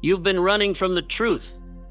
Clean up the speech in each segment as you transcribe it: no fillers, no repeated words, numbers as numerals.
You've been running from the truth.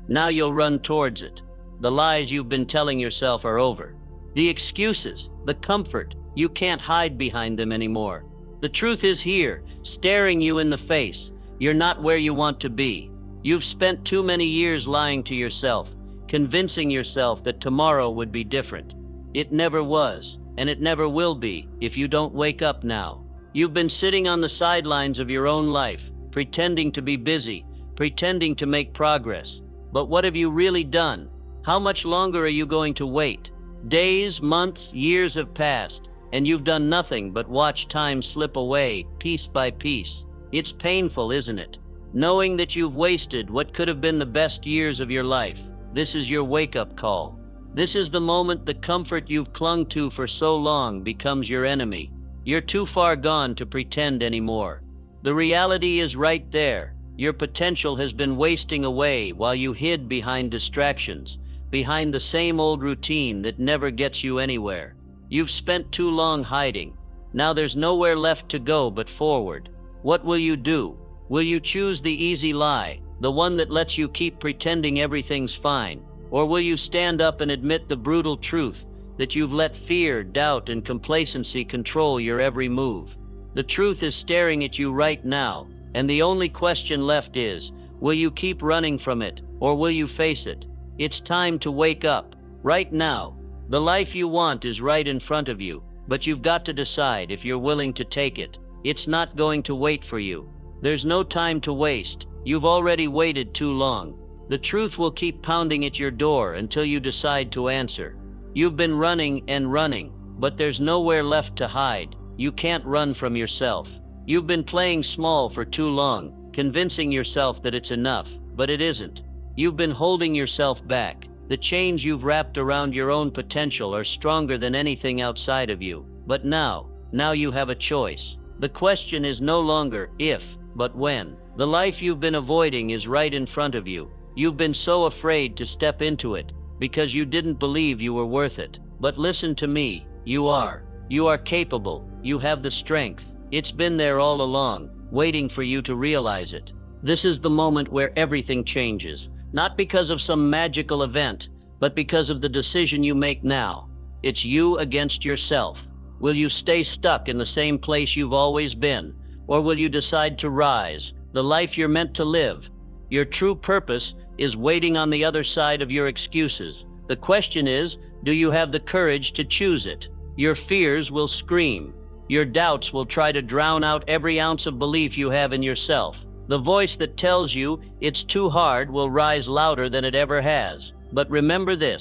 Now you'll run towards it. The lies you've been telling yourself are over. The excuses, the comfort, you can't hide behind them anymore. The truth is here, staring you in the face. You're not where you want to be. You've spent too many years lying to yourself, convincing yourself that tomorrow would be different. It never was, and it never will be if you don't wake up now. You've been sitting on the sidelines of your own life, pretending to be busy, pretending to make progress. But what have you really done? How much longer are you going to wait? Days, months, years have passed, and you've done nothing but watch time slip away, piece by piece. It's painful, isn't it? Knowing that you've wasted what could have been the best years of your life. This is your wake-up call. This is the moment the comfort you've clung to for so long becomes your enemy. You're too far gone to pretend anymore. The reality is right there. Your potential has been wasting away while you hid behind distractions, behind the same old routine that never gets you anywhere. You've spent too long hiding. Now there's nowhere left to go but forward. What will you do? Will you choose the easy lie, the one that lets you keep pretending everything's fine? Or will you stand up and admit the brutal truth that you've let fear, doubt, and complacency control your every move? The truth is staring at you right now, and the only question left is, will you keep running from it, or will you face it? It's time to wake up, right now. The life you want is right in front of you, but you've got to decide if you're willing to take it. It's not going to wait for you. There's no time to waste. You've already waited too long. The truth will keep pounding at your door until you decide to answer. You've been running and running, but there's nowhere left to hide. You can't run from yourself. You've been playing small for too long, convincing yourself that it's enough, but it isn't. You've been holding yourself back. The chains you've wrapped around your own potential are stronger than anything outside of you. But now you have a choice. The question is no longer if, but when. The life you've been avoiding is right in front of you. You've been so afraid to step into it because you didn't believe you were worth it. But listen to me, you are. You are capable. You have the strength. It's been there all along, waiting for you to realize it. This is the moment where everything changes, not because of some magical event, but because of the decision you make now. It's you against yourself. Will you stay stuck in the same place you've always been, or will you decide to rise, the life you're meant to live? Your true purpose is waiting on the other side of your excuses. The question is, do you have the courage to choose it? Your fears will scream. Your doubts will try to drown out every ounce of belief you have in yourself. The voice that tells you it's too hard will rise louder than it ever has. But remember this,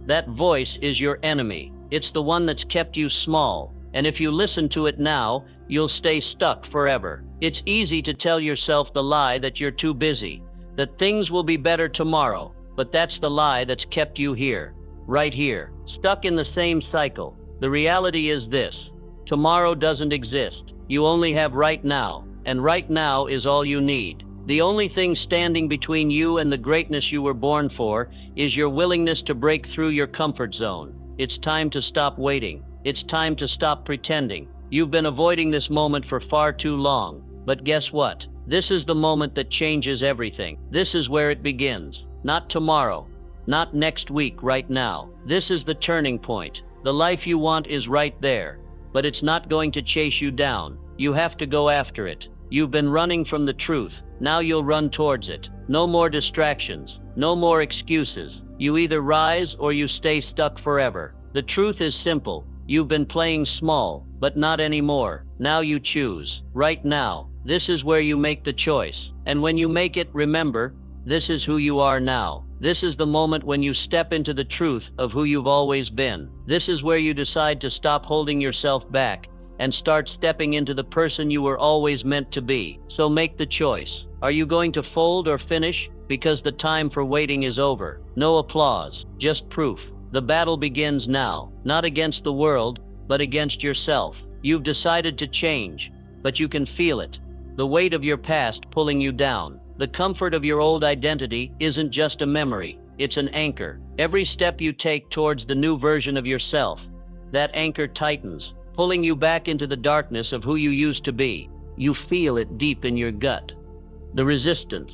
that voice is your enemy. It's the one that's kept you small, and if you listen to it now, you'll stay stuck forever. It's easy to tell yourself the lie that you're too busy, that things will be better tomorrow, but that's the lie that's kept you here, right here, stuck in the same cycle. The reality is this, tomorrow doesn't exist. You only have right now, and right now is all you need. The only thing standing between you and the greatness you were born for is your willingness to break through your comfort zone. It's time to stop waiting. It's time to stop pretending. You've been avoiding this moment for far too long. But guess what? This is the moment that changes everything. This is where it begins. Not tomorrow. Not next week, right now. This is the turning point. The life you want is right there. But it's not going to chase you down. You have to go after it. You've been running from the truth. Now you'll run towards it. No more distractions. No more excuses. You either rise or you stay stuck forever. The truth is simple. You've been playing small, but not anymore. Now you choose. Right now. This is where you make the choice. And when you make it, remember, this is who you are now. This is the moment when you step into the truth of who you've always been. This is where you decide to stop holding yourself back and start stepping into the person you were always meant to be. So make the choice. Are you going to fold or finish? Because the time for waiting is over. No applause, just proof. The battle begins now, not against the world, but against yourself. You've decided to change, but you can feel it. The weight of your past pulling you down. The comfort of your old identity isn't just a memory, it's an anchor. Every step you take towards the new version of yourself, that anchor tightens, pulling you back into the darkness of who you used to be. You feel it deep in your gut. The resistance,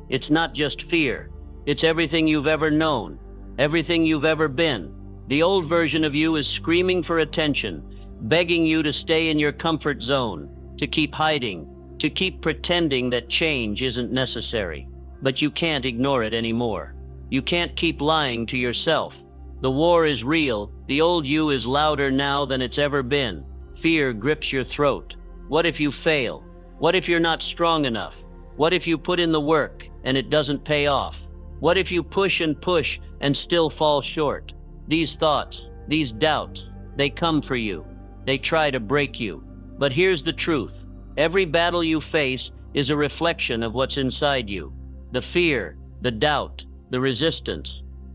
It's not just fear. It's everything you've ever known, everything you've ever been. The old version of you is screaming for attention, begging you to stay in your comfort zone, to keep hiding, to keep pretending that change isn't necessary. But you can't ignore it anymore. You can't keep lying to yourself. The war is real. The old you is louder now than it's ever been. Fear grips your throat. What if you fail? What if you're not strong enough? What if you put in the work and it doesn't pay off? What if you push and still fall short? These thoughts, these doubts, they come for you. They try to break you. But here's the truth. Every battle you face is a reflection of what's inside you. The fear, the doubt, the resistance.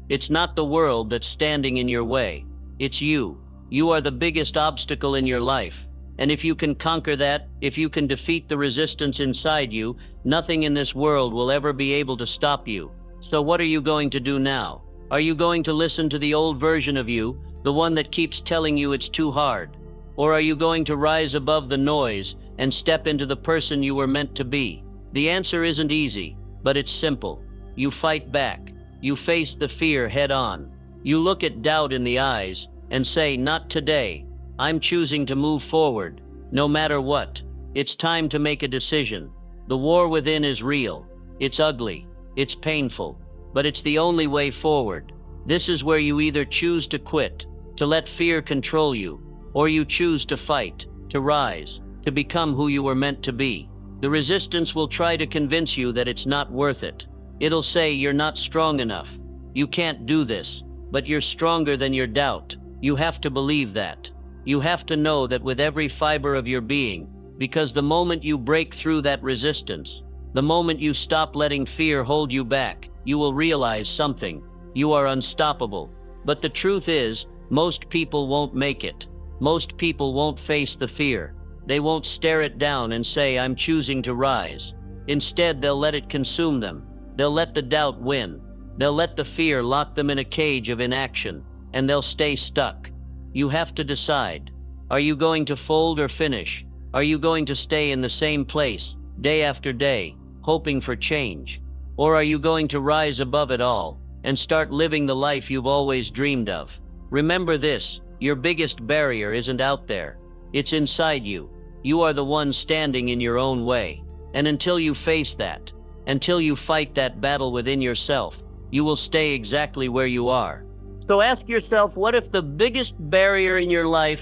It's not the world that's standing in your way. It's you. You are the biggest obstacle in your life. And if you can conquer that, if you can defeat the resistance inside you, nothing in this world will ever be able to stop you. So what are you going to do now? Are you going to listen to the old version of you, the one that keeps telling you it's too hard? Or are you going to rise above the noise and step into the person you were meant to be? The answer isn't easy, but it's simple. You fight back. You face the fear head on. You look at doubt in the eyes and say, not today. I'm choosing to move forward, no matter what. It's time to make a decision. The war within is real. It's ugly. It's painful. But it's the only way forward. This is where you either choose to quit, to let fear control you, or you choose to fight, to rise, to become who you were meant to be. The resistance will try to convince you that it's not worth it. It'll say you're not strong enough. You can't do this, but you're stronger than your doubt. You have to believe that. You have to know that with every fiber of your being, because the moment you break through that resistance, the moment you stop letting fear hold you back, you will realize something. You are unstoppable. But the truth is, most people won't make it. Most people won't face the fear. They won't stare it down and say, I'm choosing to rise. Instead, they'll let it consume them. They'll let the doubt win. They'll let the fear lock them in a cage of inaction, and they'll stay stuck. You have to decide. Are you going to fold or finish? Are you going to stay in the same place, day after day, hoping for change? Or are you going to rise above it all and start living the life you've always dreamed of? Remember this, your biggest barrier isn't out there. It's inside you. You are the one standing in your own way. And until you face that, until you fight that battle within yourself, you will stay exactly where you are. So ask yourself, what if the biggest barrier in your life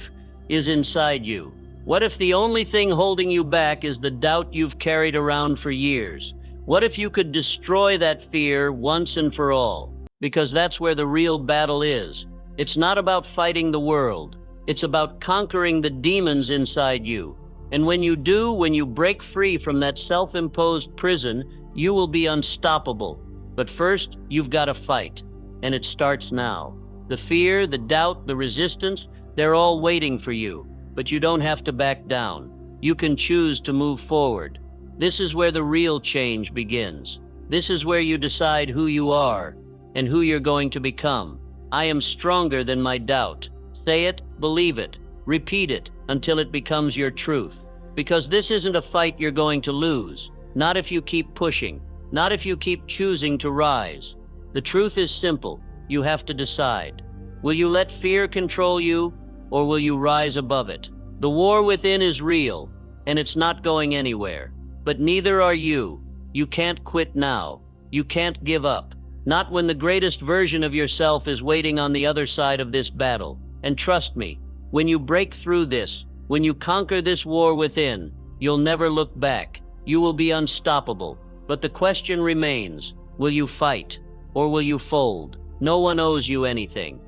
is inside you? What if the only thing holding you back is the doubt you've carried around for years? What if you could destroy that fear once and for all? Because that's where the real battle is. It's not about fighting the world. It's about conquering the demons inside you. And when you do, when you break free from that self-imposed prison, you will be unstoppable. But first, you've got to fight. And it starts now. The fear, the doubt, the resistance, they're all waiting for you. But you don't have to back down. You can choose to move forward. This is where the real change begins. This is where you decide who you are and who you're going to become. I am stronger than my doubt. Say it, believe it, repeat it until it becomes your truth. Because this isn't a fight you're going to lose. Not if you keep pushing. Not if you keep choosing to rise. The truth is simple. You have to decide. Will you let fear control you, or will you rise above it? The war within is real, and it's not going anywhere. But neither are you. You can't quit now. You can't give up. Not when the greatest version of yourself is waiting on the other side of this battle. And trust me, when you break through this, when you conquer this war within, you'll never look back. You will be unstoppable. But the question remains, will you fight, or will you fold? No one owes you anything.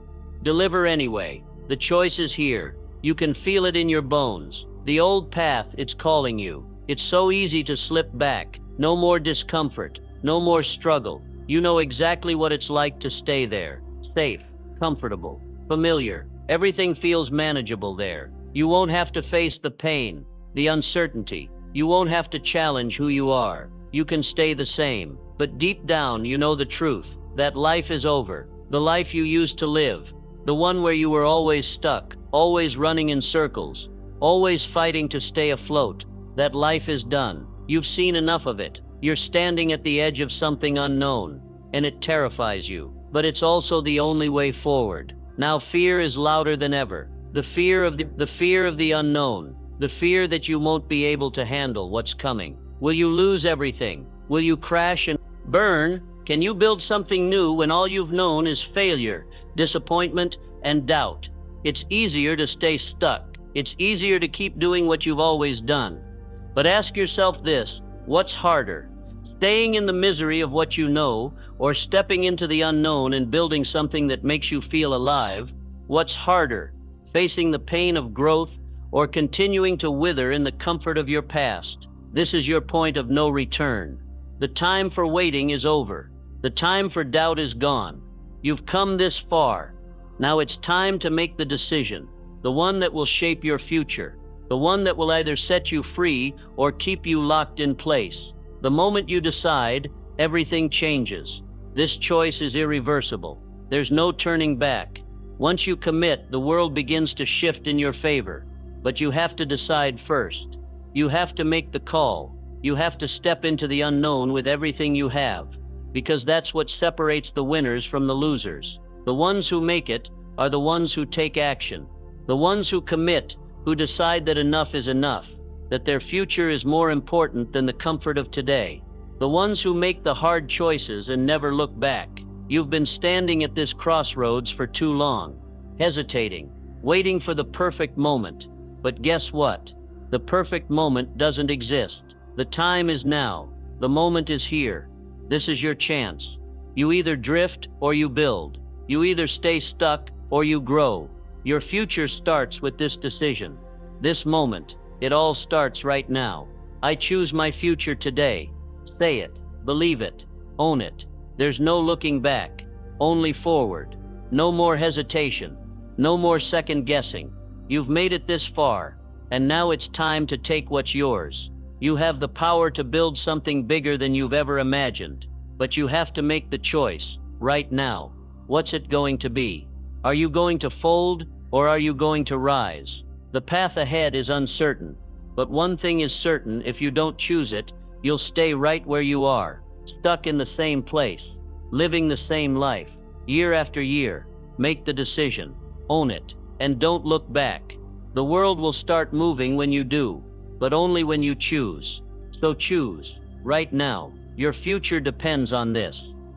Deliver anyway. The choice is here. You can feel it in your bones. The old path, it's calling you. It's so easy to slip back. No more discomfort. No more struggle. You know exactly what it's like to stay there. Safe, comfortable, familiar. Everything feels manageable there. You won't have to face the pain, the uncertainty. You won't have to challenge who you are. You can stay the same. But deep down, you know the truth. That life is over. The life you used to live. The one where you were always stuck, always running in circles, always fighting to stay afloat. That life is done. You've seen enough of it. You're standing at the edge of something unknown, and it terrifies you. But it's also the only way forward. Now fear is louder than ever. The fear of the unknown. The fear that you won't be able to handle what's coming. Will you lose everything? Will you crash and burn? Can you build something new when all you've known is failure, disappointment, and doubt? It's easier to stay stuck. It's easier to keep doing what you've always done. But ask yourself this: what's harder? Staying in the misery of what you know, or stepping into the unknown and building something that makes you feel alive? What's harder? Facing the pain of growth, or continuing to wither in the comfort of your past? This is your point of no return. The time for waiting is over. The time for doubt is gone. You've come this far. Now it's time to make the decision, the one that will shape your future, the one that will either set you free or keep you locked in place. The moment you decide, everything changes. This choice is irreversible. There's no turning back. Once you commit, the world begins to shift in your favor. But you have to decide first. You have to make the call. You have to step into the unknown with everything you have, because that's what separates the winners from the losers. The ones who make it are the ones who take action, the ones who commit, who decide that enough is enough, that their future is more important than the comfort of today, the ones who make the hard choices and never look back. You've been standing at this crossroads for too long, hesitating, waiting for the perfect moment. But guess what? The perfect moment doesn't exist. The time is now. The moment is here. This is your chance. You either drift or you build. You either stay stuck or you grow. Your future starts with this decision. This moment. It all starts right now. I choose my future today. Say it. Believe it. Own it. There's no looking back. Only forward. No more hesitation. No more second guessing. You've made it this far, and now it's time to take what's yours. You have the power to build something bigger than you've ever imagined, but you have to make the choice, right now. What's it going to be? Are you going to fold, or are you going to rise? The path ahead is uncertain, but one thing is certain: if you don't choose it, you'll stay right where you are, stuck in the same place, living the same life, year after year. Make the decision, own it, and don't look back. The world will start moving when you do, but only when you choose. So choose, right now. Your future depends on this.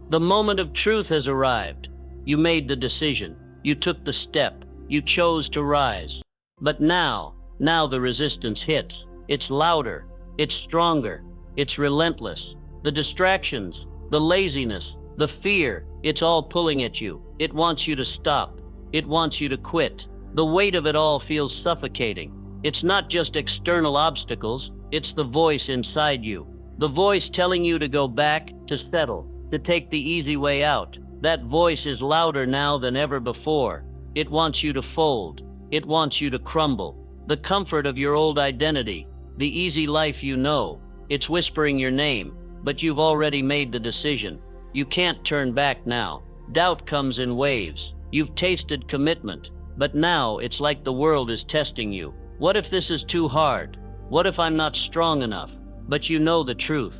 The moment of truth has arrived. You made the decision. You took the step. You chose to rise. But now the resistance hits. It's louder. It's stronger. It's relentless. The distractions, the laziness, the fear, it's all pulling at you. It wants you to stop. It wants you to quit. The weight of it all feels suffocating. It's not just external obstacles, it's the voice inside you. The voice telling you to go back, to settle, to take the easy way out. That voice is louder now than ever before. It wants you to fold. It wants you to crumble. The comfort of your old identity, the easy life you know, it's whispering your name, but you've already made the decision. You can't turn back now. Doubt comes in waves. You've tasted commitment, but now it's like the world is testing you. What if this is too hard? What if I'm not strong enough? But you know the truth.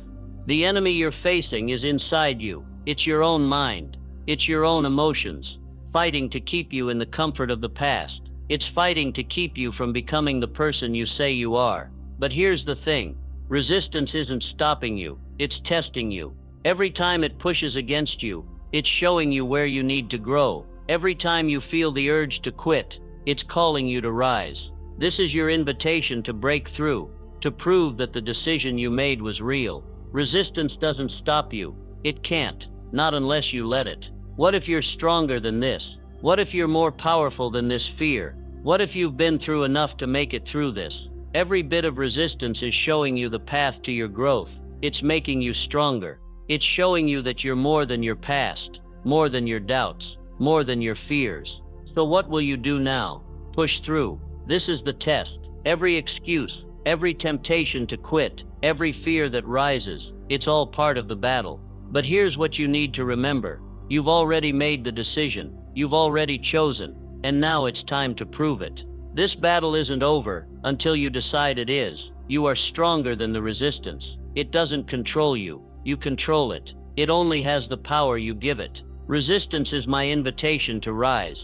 The enemy you're facing is inside you. It's your own mind. It's your own emotions, fighting to keep you in the comfort of the past. It's fighting to keep you from becoming the person you say you are. But here's the thing. Resistance isn't stopping you. It's testing you. Every time it pushes against you, it's showing you where you need to grow. Every time you feel the urge to quit, it's calling you to rise. This is your invitation to break through, to prove that the decision you made was real. Resistance doesn't stop you. It can't, not unless you let it. What if you're stronger than this? What if you're more powerful than this fear? What if you've been through enough to make it through this? Every bit of resistance is showing you the path to your growth. It's making you stronger. It's showing you that you're more than your past, more than your doubts, more than your fears. So what will you do now? Push through. This is the test. Every excuse, every temptation to quit, every fear that rises, it's all part of the battle. But here's what you need to remember. You've already made the decision. You've already chosen. And now it's time to prove it. This battle isn't over until you decide it is. You are stronger than the resistance. It doesn't control you. You control it. It only has the power you give it. Resistance is my invitation to rise.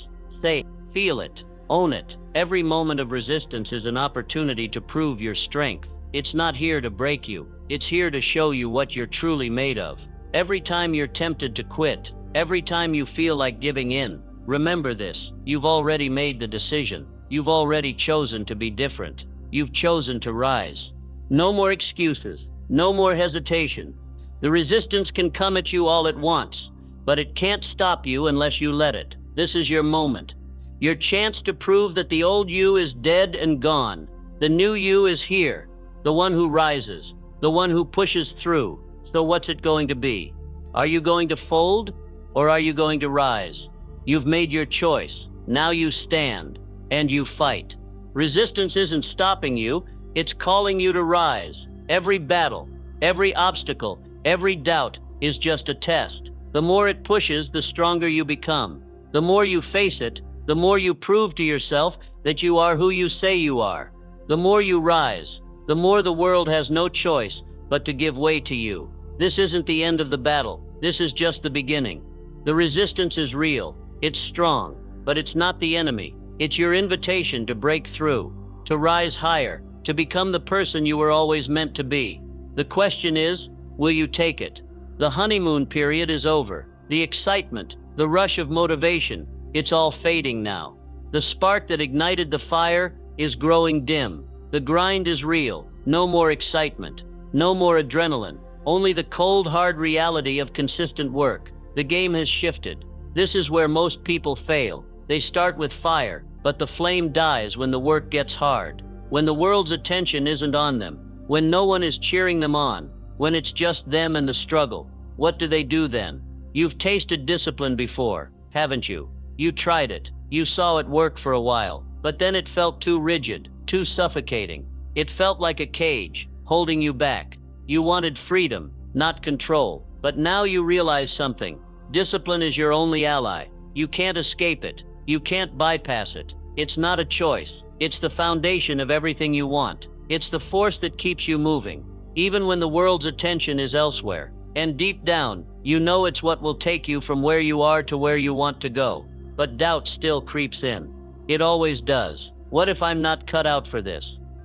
Say, feel it, own it. Every moment of resistance is an opportunity to prove your strength. It's not here to break you. It's here to show you what you're truly made of. Every time you're tempted to quit, every time you feel like giving in, remember this: you've already made the decision. You've already chosen to be different. You've chosen to rise. No more excuses. No more hesitation. The resistance can come at you all at once, but it can't stop you unless you let it. This is your moment. Your chance to prove that the old you is dead and gone. The new you is here. The one who rises. The one who pushes through. So what's it going to be? Are you going to fold, or are you going to rise? You've made your choice. Now you stand, and you fight. Resistance isn't stopping you. It's calling you to rise. Every battle, every obstacle, every doubt is just a test. The more it pushes, the stronger you become. The more you face it, the more you prove to yourself that you are who you say you are. The more you rise, the more the world has no choice but to give way to you. This isn't the end of the battle. This is just the beginning. The resistance is real. It's strong, but it's not the enemy. It's your invitation to break through, to rise higher, to become the person you were always meant to be. The question is, will you take it? The honeymoon period is over. The excitement, the rush of motivation, it's all fading now. The spark that ignited the fire is growing dim. The grind is real. No more excitement. No more adrenaline. Only the cold, hard reality of consistent work. The game has shifted. This is where most people fail. They start with fire, but the flame dies when the work gets hard. When the world's attention isn't on them. When no one is cheering them on. When it's just them and the struggle. What do they do then? You've tasted discipline before, haven't you? You tried it. You saw it work for a while, but then it felt too rigid, too suffocating. It felt like a cage, holding you back. You wanted freedom, not control. But now you realize something. Discipline is your only ally. You can't escape it. You can't bypass it. It's not a choice. It's the foundation of everything you want. It's the force that keeps you moving, even when the world's attention is elsewhere. And deep down, you know it's what will take you from where you are to where you want to go. But doubt still creeps in. It always does. What if I'm not cut out for this?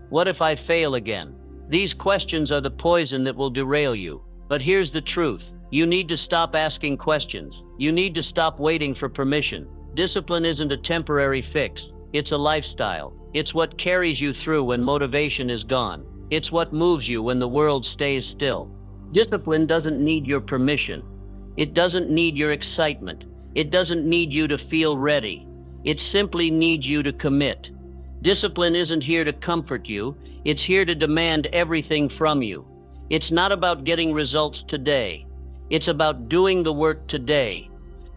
What if I fail again? These questions are the poison that will derail you. But here's the truth. You need to stop asking questions. You need to stop waiting for permission. Discipline isn't a temporary fix. It's a lifestyle. It's what carries you through when motivation is gone. It's what moves you when the world stays still. Discipline doesn't need your permission. It doesn't need your excitement. It doesn't need you to feel ready. It simply needs you to commit. Discipline isn't here to comfort you. It's here to demand everything from you. It's not about getting results today. It's about doing the work today.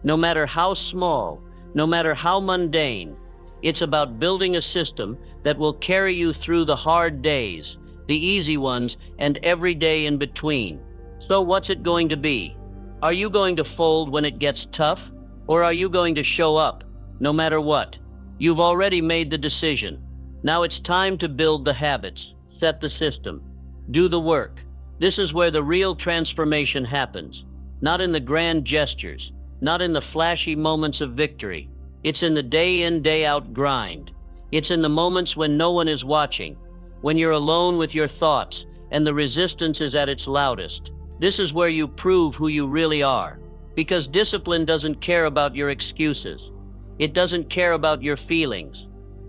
No matter how small, no matter how mundane, it's about building a system that will carry you through the hard days, the easy ones, and every day in between. So what's it going to be? Are you going to fold when it gets tough? Or are you going to show up, no matter what? You've already made the decision. Now it's time to build the habits, set the system, do the work. This is where the real transformation happens. Not in the grand gestures, not in the flashy moments of victory. It's in the day in, day out grind. It's in the moments when no one is watching, when you're alone with your thoughts and the resistance is at its loudest. This is where you prove who you really are. Because discipline doesn't care about your excuses. It doesn't care about your feelings.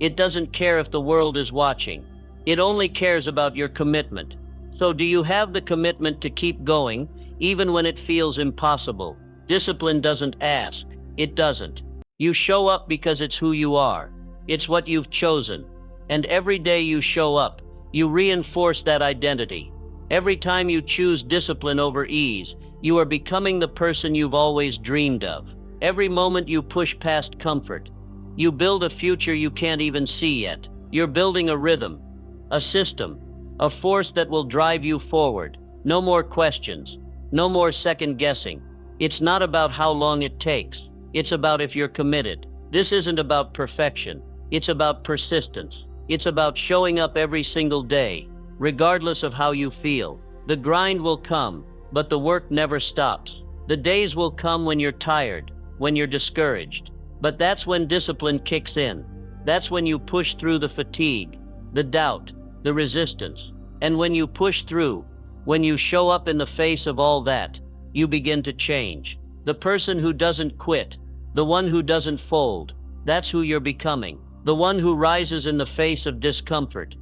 It doesn't care if the world is watching. It only cares about your commitment. So do you have the commitment to keep going, even when it feels impossible? Discipline doesn't ask. It doesn't. You show up because it's who you are. It's what you've chosen. And every day you show up, you reinforce that identity. Every time you choose discipline over ease, you are becoming the person you've always dreamed of. Every moment you push past comfort, you build a future you can't even see yet. You're building a rhythm, a system, a force that will drive you forward. No more questions, no more second guessing. It's not about how long it takes. It's about if you're committed. This isn't about perfection. It's about persistence. It's about showing up every single day, regardless of how you feel. The grind will come, but the work never stops. The days will come when you're tired, when you're discouraged. But that's when discipline kicks in. That's when you push through the fatigue, the doubt, the resistance. And when you push through, when you show up in the face of all that, you begin to change. The person who doesn't quit, the one who doesn't fold, that's who you're becoming. The one who rises in the face of discomfort,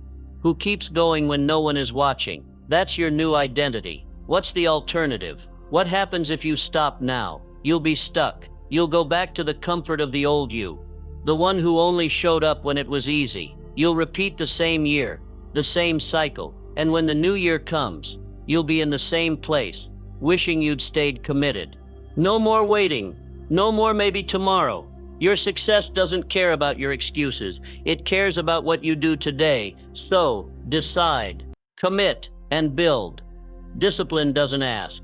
who keeps going when no one is watching. That's your new identity. What's the alternative? What happens if you stop now? You'll be stuck. You'll go back to the comfort of the old you, the one who only showed up when it was easy. You'll repeat the same year, the same cycle, and when the new year comes, you'll be in the same place, wishing you'd stayed committed. No more waiting. No more maybe tomorrow. Your success doesn't care about your excuses. It cares about what you do today. So, decide, commit, and build. Discipline doesn't ask.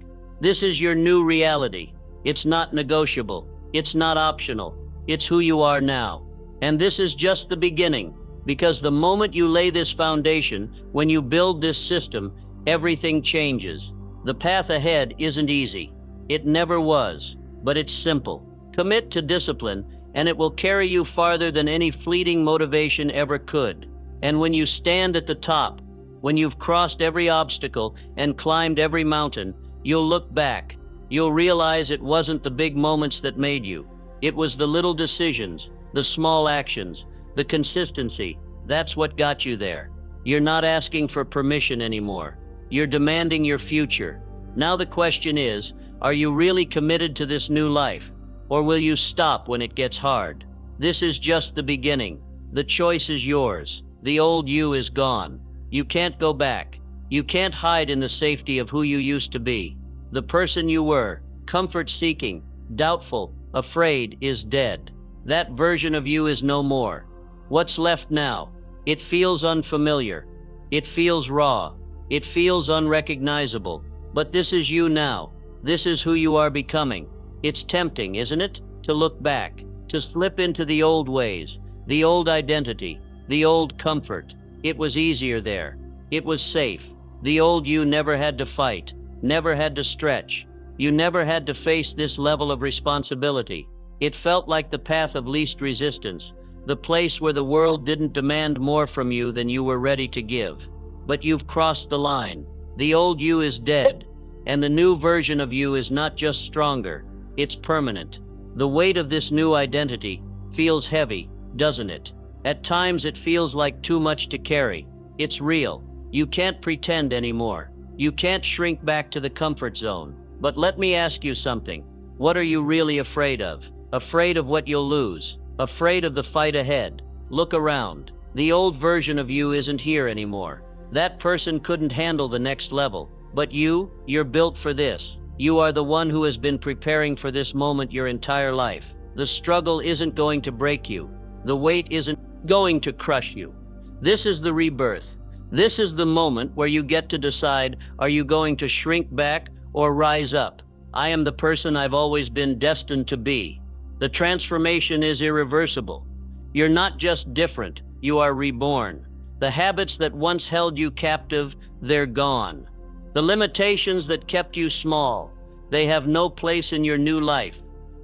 This is your new reality. It's not negotiable. It's not optional. It's who you are now. And this is just the beginning, because the moment you lay this foundation, when you build this system, everything changes. The path ahead isn't easy. It never was, but it's simple. Commit to discipline, and it will carry you farther than any fleeting motivation ever could. And when you stand at the top, when you've crossed every obstacle and climbed every mountain, you'll look back. You'll realize it wasn't the big moments that made you. It was the little decisions, the small actions, the consistency. That's what got you there. You're not asking for permission anymore. You're demanding your future. Now the question is, are you really committed to this new life? Or will you stop when it gets hard? This is just the beginning. The choice is yours. The old you is gone. You can't go back. You can't hide in the safety of who you used to be. The person you were, comfort-seeking, doubtful, afraid, is dead. That version of you is no more. What's left now? It feels unfamiliar. It feels raw. It feels unrecognizable. But this is you now. This is who you are becoming. It's tempting, isn't it, to look back, to slip into the old ways, the old identity, the old comfort. It was easier there. It was safe. The old you never had to fight, never had to stretch. You never had to face this level of responsibility. It felt like the path of least resistance, the place where the world didn't demand more from you than you were ready to give. But you've crossed the line. The old you is dead, and the new version of you is not just stronger, it's permanent. The weight of this new identity feels heavy, doesn't it? At times it feels like too much to carry. It's real. You can't pretend anymore. You can't shrink back to the comfort zone. But let me ask you something. What are you really afraid of? Afraid of what you'll lose? Afraid of the fight ahead? Look around. The old version of you isn't here anymore. That person couldn't handle the next level. But you're built for this. You are the one who has been preparing for this moment your entire life. The struggle isn't going to break you. The weight isn't going to crush you. This is the rebirth. This is the moment where you get to decide, are you going to shrink back or rise up? I am the person I've always been destined to be. The transformation is irreversible. You're not just different, you are reborn. The habits that once held you captive, they're gone. The limitations that kept you small, they have no place in your new life.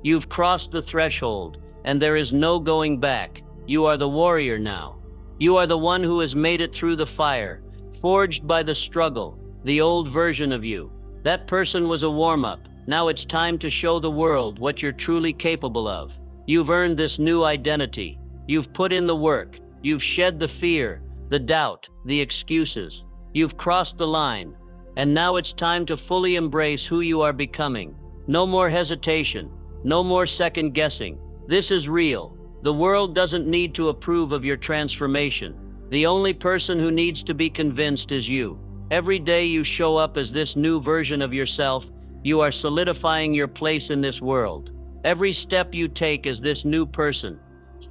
You've crossed the threshold, and there is no going back. You are the warrior now. You are the one who has made it through the fire, forged by the struggle, the old version of you. That person was a warm-up. Now it's time to show the world what you're truly capable of. You've earned this new identity. You've put in the work. You've shed the fear, the doubt, the excuses. You've crossed the line. And now it's time to fully embrace who you are becoming. No more hesitation. No more second guessing. This is real. The world doesn't need to approve of your transformation. The only person who needs to be convinced is you. Every day you show up as this new version of yourself, you are solidifying your place in this world. Every step you take as this new person,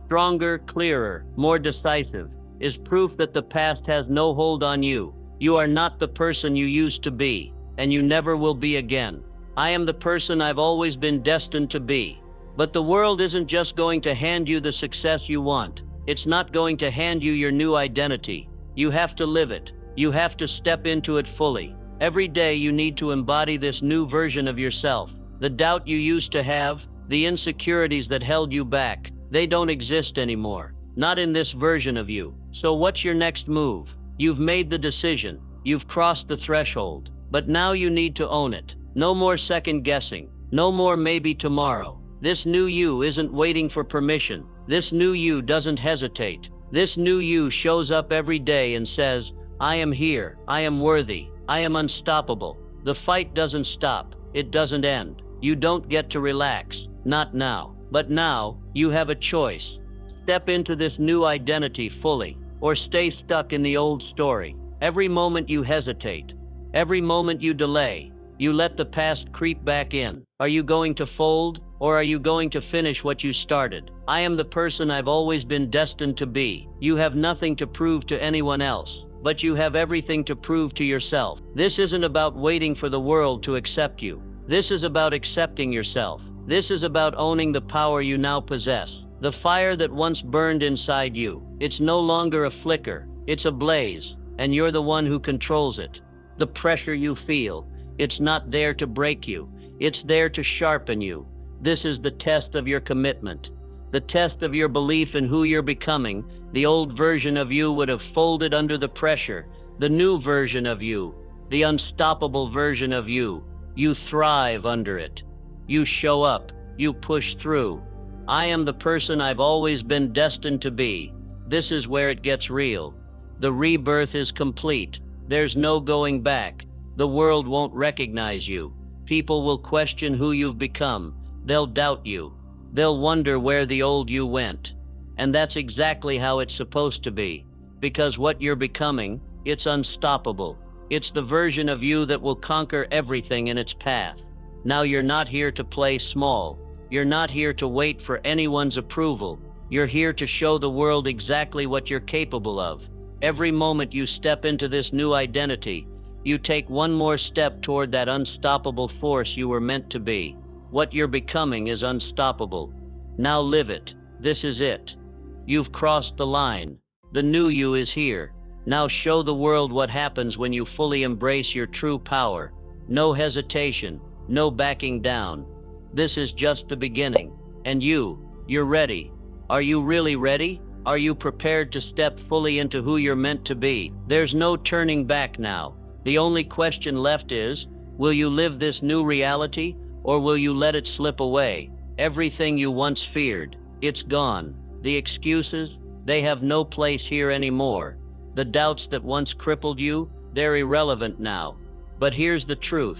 stronger, clearer, more decisive, is proof that the past has no hold on you. You are not the person you used to be, and you never will be again. I am the person I've always been destined to be. But the world isn't just going to hand you the success you want. It's not going to hand you your new identity. You have to live it. You have to step into it fully. Every day you need to embody this new version of yourself. The doubt you used to have, the insecurities that held you back, they don't exist anymore. Not in this version of you. So what's your next move? You've made the decision. You've crossed the threshold. But now you need to own it. No more second guessing. No more maybe tomorrow. This new you isn't waiting for permission. This new you doesn't hesitate. This new you shows up every day and says, I am here. I am worthy. I am unstoppable. The fight doesn't stop. It doesn't end. You don't get to relax. Not now. But now, you have a choice. Step into this new identity fully, or stay stuck in the old story. Every moment you hesitate, every moment you delay, you let the past creep back in. Are you going to fold, or are you going to finish what you started? I am the person I've always been destined to be. You have nothing to prove to anyone else, but you have everything to prove to yourself. This isn't about waiting for the world to accept you. This is about accepting yourself. This is about owning the power you now possess. The fire that once burned inside you. It's no longer a flicker. It's a blaze, and you're the one who controls it. The pressure you feel, it's not there to break you. It's there to sharpen you. This is the test of your commitment, the test of your belief in who you're becoming. The old version of you would have folded under the pressure. The new version of you, the unstoppable version of you, you thrive under it. You show up. You push through. I am the person I've always been destined to be. This is where it gets real. The rebirth is complete. There's no going back. The world won't recognize you. People will question who you've become. They'll doubt you. They'll wonder where the old you went. And that's exactly how it's supposed to be. Because what you're becoming, it's unstoppable. It's the version of you that will conquer everything in its path. Now you're not here to play small. You're not here to wait for anyone's approval. You're here to show the world exactly what you're capable of. Every moment you step into this new identity, you take one more step toward that unstoppable force you were meant to be. What you're becoming is unstoppable. Now live it. This is it. You've crossed the line. The new you is here. Now show the world what happens when you fully embrace your true power. No hesitation. No backing down. This is just the beginning. And you're ready. Are you really ready? Are you prepared to step fully into who you're meant to be? There's no turning back now. The only question left is, will you live this new reality, or will you let it slip away? Everything you once feared, it's gone. The excuses, they have no place here anymore. The doubts that once crippled you, they're irrelevant now. But here's the truth.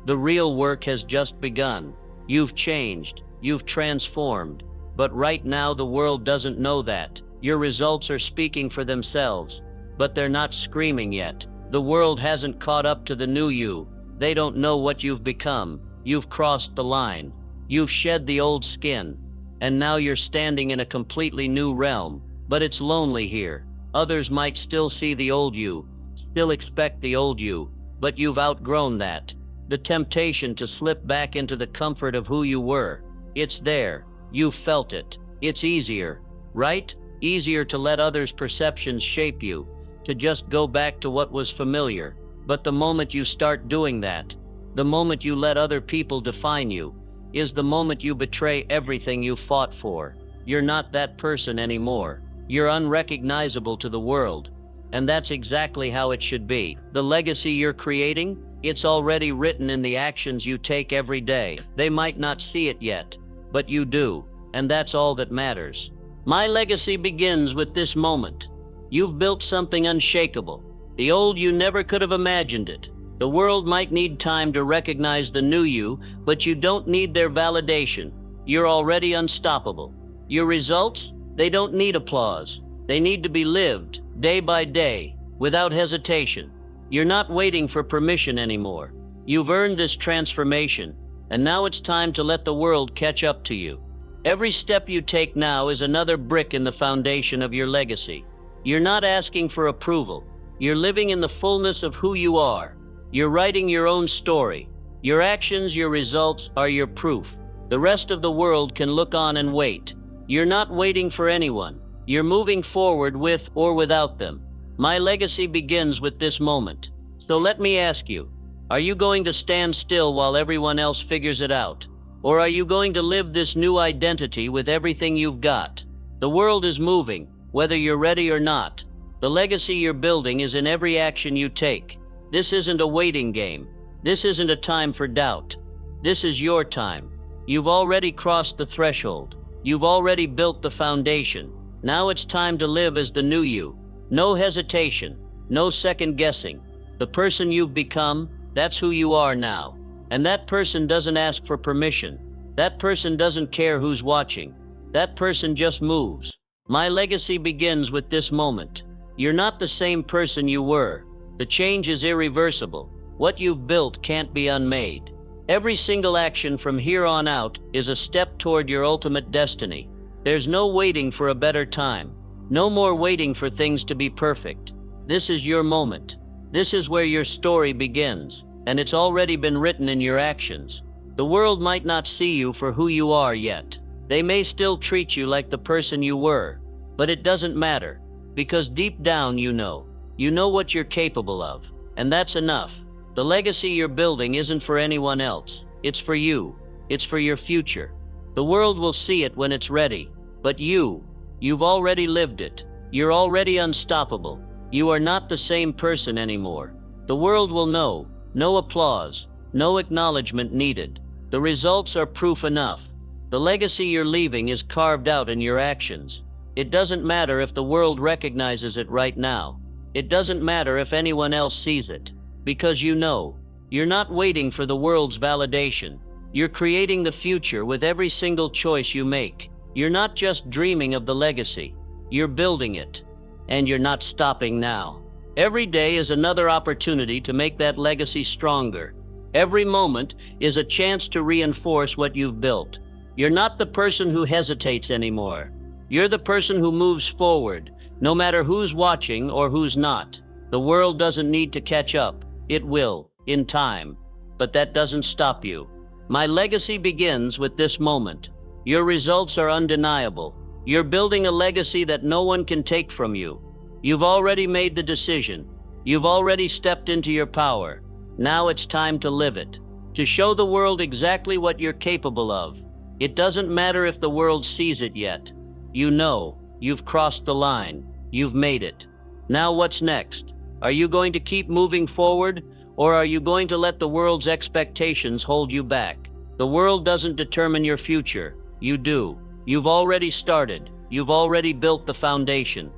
The real work has just begun. You've changed. You've transformed. But right now the world doesn't know that. Your results are speaking for themselves, but they're not screaming yet. The world hasn't caught up to the new you. They don't know what you've become. You've crossed the line. You've shed the old skin. And now you're standing in a completely new realm. But it's lonely here. Others might still see the old you, still expect the old you, but you've outgrown that. The temptation to slip back into the comfort of who you were, it's there. You've felt it. It's easier, right? Easier to let others' perceptions shape you, to just go back to what was familiar. But the moment you start doing that, the moment you let other people define you, is the moment you betray everything you fought for. You're not that person anymore. You're unrecognizable to the world. And that's exactly how it should be. The legacy you're creating, it's already written in the actions you take every day. They might not see it yet, but you do, and that's all that matters. My legacy begins with this moment. You've built something unshakable. The old you never could have imagined it. The world might need time to recognize the new you, but you don't need their validation. You're already unstoppable. Your results, they don't need applause. They need to be lived, day by day, without hesitation. You're not waiting for permission anymore. You've earned this transformation, and now it's time to let the world catch up to you. Every step you take now is another brick in the foundation of your legacy. You're not asking for approval. You're living in the fullness of who you are. You're writing your own story. Your actions, your results are your proof. The rest of the world can look on and wait. You're not waiting for anyone. You're moving forward with or without them. My legacy begins with this moment. So let me ask you, are you going to stand still while everyone else figures it out? Or are you going to live this new identity with everything you've got? The world is moving, whether you're ready or not. The legacy you're building is in every action you take. This isn't a waiting game. This isn't a time for doubt. This is your time. You've already crossed the threshold. You've already built the foundation. Now it's time to live as the new you. No hesitation, no second guessing. The person you've become, that's who you are now. And that person doesn't ask for permission. That person doesn't care who's watching. That person just moves. My legacy begins with this moment. You're not the same person you were. The change is irreversible. What you've built can't be unmade. Every single action from here on out is a step toward your ultimate destiny. There's no waiting for a better time. No more waiting for things to be perfect. This is your moment. This is where your story begins, and it's already been written in your actions. The world might not see you for who you are yet. They may still treat you like the person you were, but it doesn't matter, because deep down you know what you're capable of, and that's enough. The legacy you're building isn't for anyone else. It's for you. It's for your future. The world will see it when it's ready, but you've already lived it. You're already unstoppable. You are not the same person anymore. The world will know. No applause, no acknowledgement needed. The results are proof enough. The legacy you're leaving is carved out in your actions. It doesn't matter if the world recognizes it right now. It doesn't matter if anyone else sees it, because you know. You're not waiting for the world's validation. You're creating the future with every single choice you make. You're not just dreaming of the legacy. You're building it. And you're not stopping now. Every day is another opportunity to make that legacy stronger. Every moment is a chance to reinforce what you've built. You're not the person who hesitates anymore. You're the person who moves forward, no matter who's watching or who's not. The world doesn't need to catch up. It will, in time. But that doesn't stop you. My legacy begins with this moment. Your results are undeniable. You're building a legacy that no one can take from you. You've already made the decision. You've already stepped into your power. Now it's time to live it, to show the world exactly what you're capable of. It doesn't matter if the world sees it yet. You know, you've crossed the line. You've made it. Now what's next? Are you going to keep moving forward, or are you going to let the world's expectations hold you back? The world doesn't determine your future. You do. You've already started. You've already built the foundation.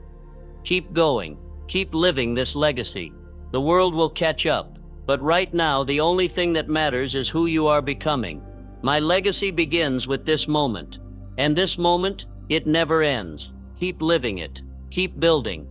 Keep going. Keep living this legacy. The world will catch up. But right now, the only thing that matters is who you are becoming. My legacy begins with this moment. And this moment, it never ends. Keep living it. Keep building.